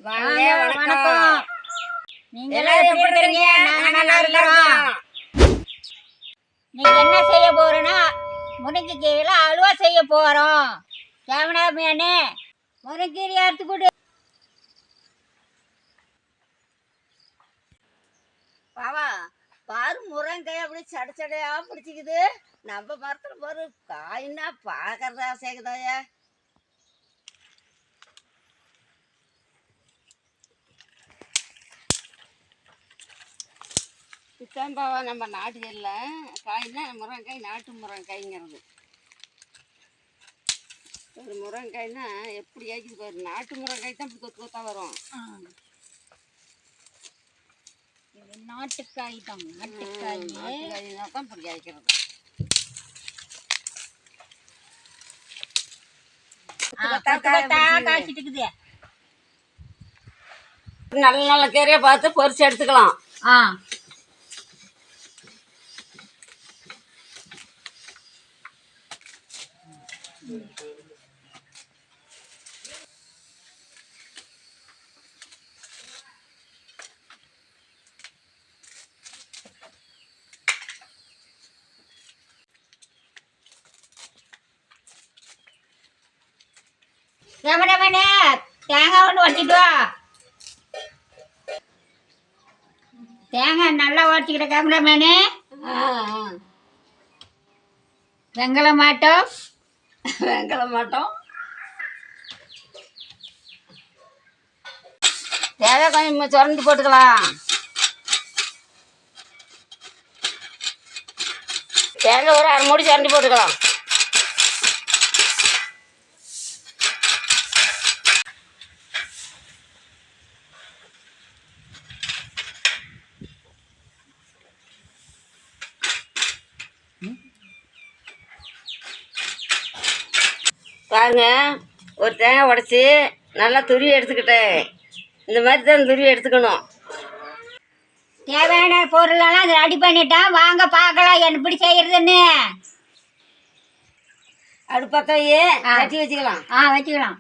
வாங்க வணக்கம். நீங்க எல்லாரும் எப்படி இருக்கீங்க? நாங்க நல்லா இருக்கோம். நீங்க என்ன செய்ய போறோம்னா முருங்கைக்கீரையில அல்வா செய்ய போறோம். கேமராமேனே முருங்கைக்கீரை அறுத்து கொடு. பாவா பாரு முருங்கைக்காய் அப்படி சடைச்சடையா பிடிச்சிக்குது. நம்ம மரத்துல பாரு காயின்னா பாக்குறதா சேக்குதாயா. இதுதான் பாவா நம்ம நாட்டுல காய்னா முருங்கைக்காய், நாட்டு முருங்கைக்காய்ங்கிறது. ஒரு முருங்கைக்காய்னா எப்படி ஆக்கிது பாரு. நாட்டு முருங்கைக்காய் தான் இப்படி கொத்து கொத்தா வரும். நாட்டுக்காய் தான், நாட்டுக்காய் தான் இப்படி காய்க்கிறது. காய்ச்சிட்டு நல்ல நல்ல கீரையை பார்த்து பொரிச்சு எடுத்துக்கலாம். கேமராமேனே தேங்காய் ஒன்று வட்டிட்டு வா. தேங்காய் நல்லா உடச்சிக்கிட்ட கேமராமேனே. வெங்கலம் மாட்டோம் தேவை கொஞ்சம் சுரண்டி போட்டுக்கலாம். தேவை ஒரு அரை மூடி சுரண்டி போட்டுக்கலாம். பாருங்க, ஒரு தேங்காய் உடச்சி நல்லா துருவி எடுத்துக்கிட்டேன். இந்த மாதிரி தான் துருவி எடுத்துக்கணும். தேவையான பொருளெல்லாம் ரெடி பண்ணிட்டேன். வாங்க பார்க்கலாம் எப்படி செய்யறதுன்னு. அடுப்பக்கையே கட்டி வச்சுக்கலாம். வச்சுக்கலாம்.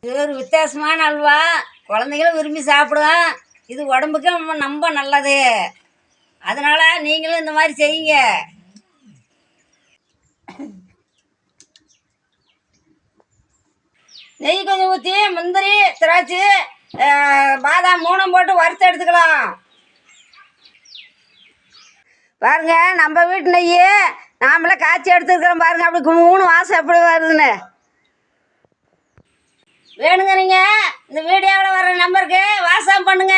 இது ஒரு வித்தியாசமான அல்வா. குழந்தைங்களும் விரும்பி சாப்பிடுவோம். இது உடம்புக்கு ரொம்ப நல்லது. அதனால நீங்களும் இந்த மாதிரி செய்யுங்க. நெய் கொஞ்சம் ஊற்றி முந்திரி, திராட்சை, பாதாம் மூணும் போட்டு வறுத்து எடுத்துக்கலாம். பாருங்க, நம்ம வீட்டு நெய் நாமளே காய்ச்சி எடுத்துருக்கிறோம். பாருங்க அப்படி குமுன்னு வாசம் எப்படி வருதுன்னு. வேணுங்க நீங்க இந்த வீடியோவில் வர நம்பருக்கு வாட்ஸ்அப் பண்ணுங்க.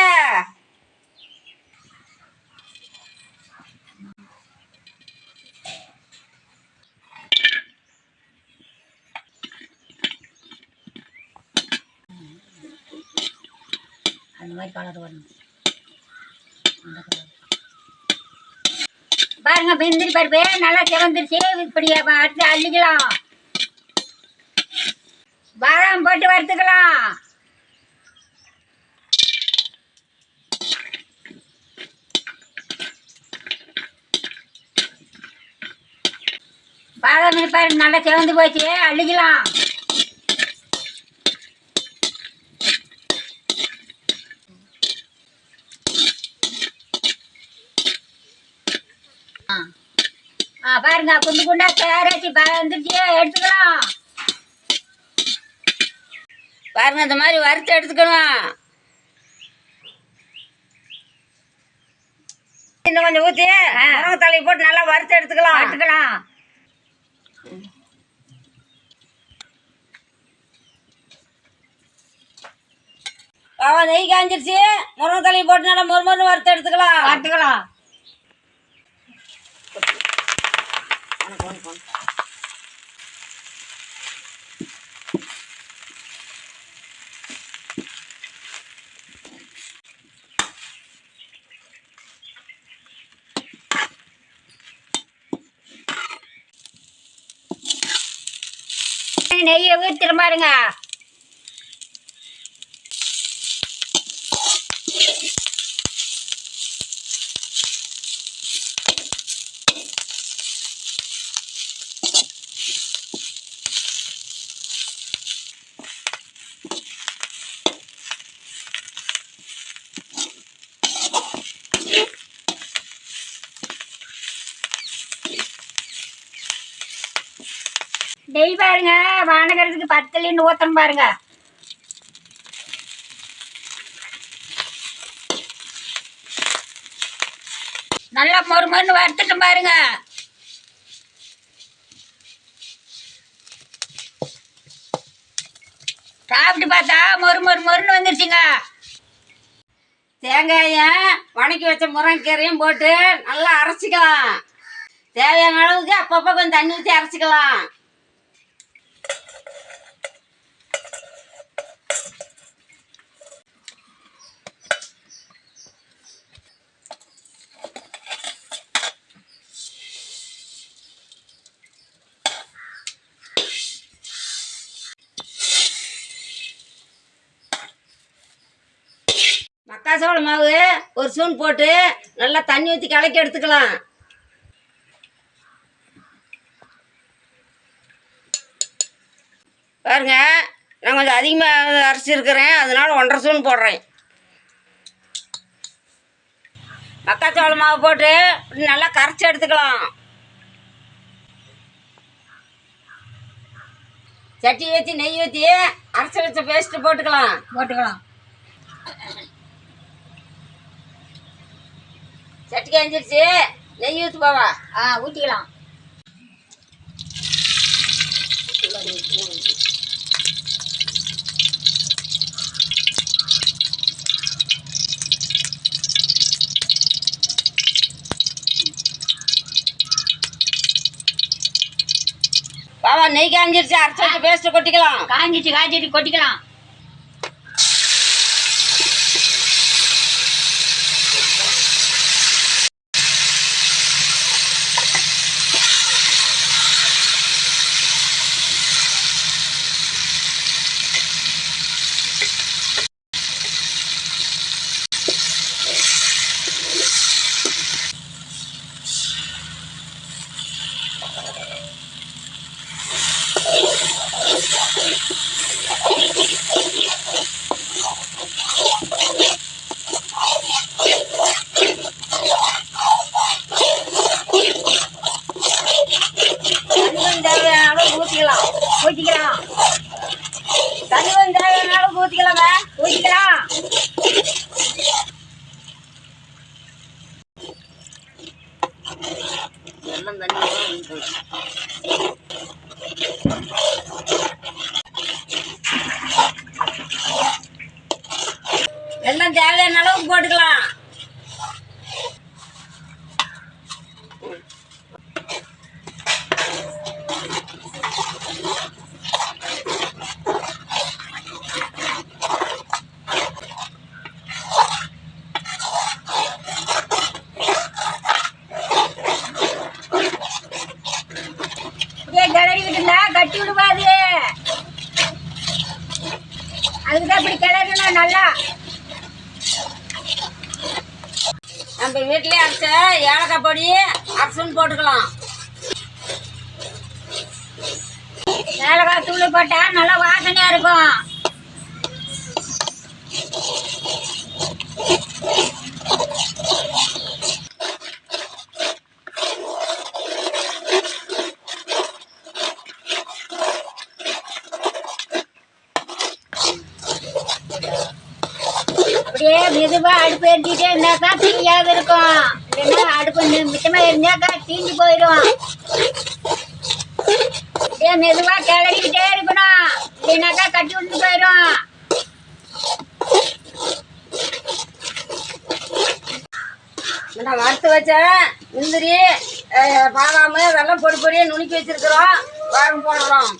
அந்த மாதிரி கலர் வரணும். பாருங்க முந்திரி பருப்பு நல்லா சிவந்துருச்சு. இப்படி அடுத்து அள்ளிக்கலாம். பாதாம் போட்டு வறுத்துக்கலாம். பாதாம் பாருங்க நல்லா சிவந்து போச்சு. அள்ளிக்கலாம். பாருங்க குண்டு குண்டா கேரட்டி வந்துருச்சு. எடுத்துக்கலாம். பாருங்க இந்த மாதிரி வறுத்து எடுத்துக்கணும். இன்னும் கொஞ்சம் ஊற்றி முருங்கை தழையை போட்டு நல்லா வறுத்து எடுத்துக்கலாம். நெய் காஞ்சிருச்சு. முருங்கை தழையை போட்டு நல்லா மொறு வறுத்து எடுத்துக்கலாம். நெய்யை ஊற்றிட பாருங்க. நெய் பாருங்க வானகரத்துக்கு 10 ஊத்தம் பாருங்க. நல்லா மொறு வறுத்துட்டு பாருங்க. சாப்பிட்டு பார்த்தா மொறுன்னு வந்துருச்சுங்க. தேங்காயும் வணக்கி வச்ச முருங்கைக்கீரையும் போட்டு நல்லா அரைச்சிக்கலாம். தேவையான அளவுக்கு அப்பப்போ கொஞ்சம் தண்ணி ஊற்றி அரைச்சிக்கலாம். மக்காச்சோள மாவு ஒரு ஸ்பூன் போட்டு நல்லா தண்ணி ஊற்றி கலக்கி எடுத்துக்கலாம். பாருங்க, நான் கொஞ்சம் அதிகமாக அரைச்சிருக்கிறேன், அதனால 1½ ஸ்பூன் போடுறேன். மக்காச்சோள மாவு போட்டு நல்லா கரைச்சி எடுத்துக்கலாம். சட்டி வச்சு நெய் ஊற்றி அரைச்சி வச்ச பேஸ்ட்டு போட்டுக்கலாம். சட்டி காய்ஞ்சிருச்சு, நெய் ஊற்றி போவா. ஊற்றிக்கலாம். பாவா நெய் காய்ஞ்சிருச்சு, அரைச்சி வச்ச பேஸ்ட்டு கொட்டிக்கலாம். காய்ச்சிட்டு கொட்டிக்கலாம். ஊற்றிக்கலாம். தண்ணி கொஞ்சம் தேவையான அளவுக்கு ஊற்றிக்கலாங்க. ஊற்றிக்கலாம். எல்லாம் தண்ணி எல்லாம் தேவையான அளவுக்கு போட்டுக்கலாம். கிளறிக்கிட்டு இருந்தா கட்டி விடுவாது. அதுக்குதான் இப்படி கிளறணும் நல்லா. நம்ம வீட்டிலே அரைச்ச ஏலக்காய் பொடி 1/2 ஸ்பூன் போட்டுக்கலாம். ஏலக்காய் தூள் போட்டா நல்லா வாசனையா இருக்கும். அப்படியே மெதுவா அடுப்பு எரிஞ்சிட்டே இருந்தாக்கா தீயாவது இருக்கும். இல்லைன்னா அடுப்பு மிச்சமா இருந்தாக்கா தீஞ்சு போயிடும். அப்படியே மெதுவா கிளறிக்கிட்டே இருக்கணும், இல்லைனாக்கா கட்டி விட்டு போயிடும். நான் வறுத்து வச்ச முந்திரி பாதாம் வெல்லம் பொடியை நுணுக்கி வச்சிருக்கிறோம். வாரம் போடுறோம்.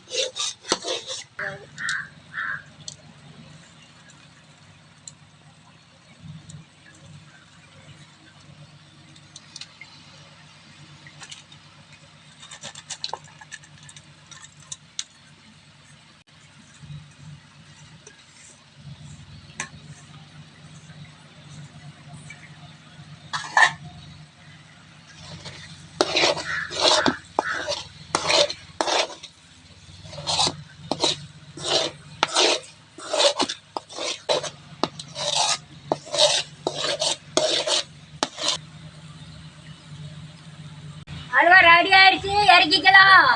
அல்வா ரெடி ஆயிடுச்சு, இறக்கிக்கலாம்.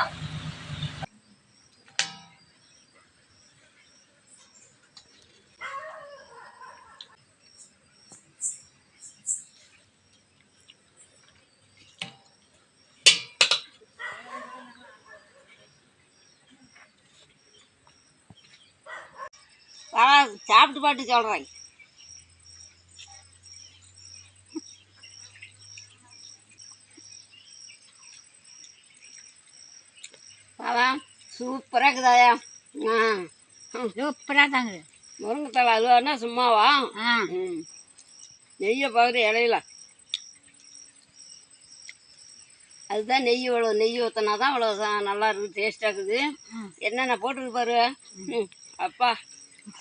சாப்பிட்டு பாட்டு சொல்கிறேன். அதான் சூப்பராக இருக்குதாயா. சூப்பராக தாங்க. முருங்கைத்தலை அல்வானா சும்மாவா? நெய்யை பாரு இலையில. அதுதான் நெய் இவ்வளோ நெய் ஊற்றினா தான் இவ்வளோ நல்லா இருக்குது, டேஸ்ட்டாக இருக்குது. என்னென்ன போட்டுருக்கு பாரு. அப்பா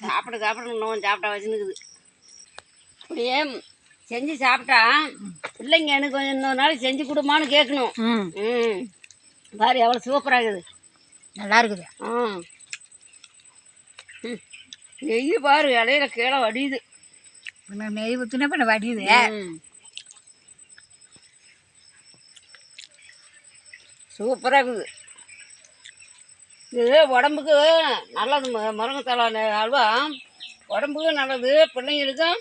சாப்பிட இன்னும் சாப்பிட்டா வச்சுன்னுக்குது. அப்படியே செஞ்சு சாப்பிட்டா பிள்ளைங்க எனக்கு கொஞ்சம் இன்னொரு நாளைக்கு செஞ்சு கொடுமான்னு கேட்கணும். பாரு எவ்வளோ சூப்பராக இருக்குது, நல்லா இருக்குது. நெய் பாரு இலையில கீழே வடியுது. நெய் ஊற்றினா பண்ண வடியுது. சூப்பராக இருக்குது. இது உடம்புக்கு நல்லது. முருங்கைத்தலை அல்வா உடம்புக்கு நல்லது. பிள்ளைங்களுக்கும்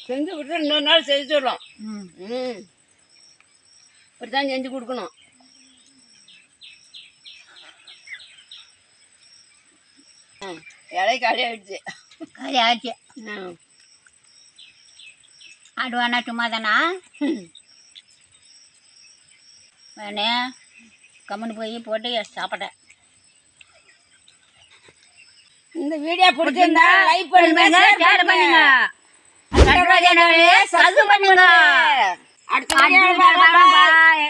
செஞ்சு விட்டு இன்னொரு நாள் செஞ்சு விடலாம். இப்படித்தான் செஞ்சு கொடுக்கணும். இலை காலி ஆயிடுச்சு. காலி ஆயிடுச்சு. ஆடுவானா சும்மா தானா? வேணே கம்முன்னு போய் போட்டு சாப்பிட்டேன். இந்த வீடியோ பிடிச்சிருந்தா லைக் பண்ணுங்க, ஷேர் பண்ணுங்க, சப்ஸ்கிரைப் பண்ணுங்க. அடுத்த வீடியோல பார்க்கலாம். பாய்.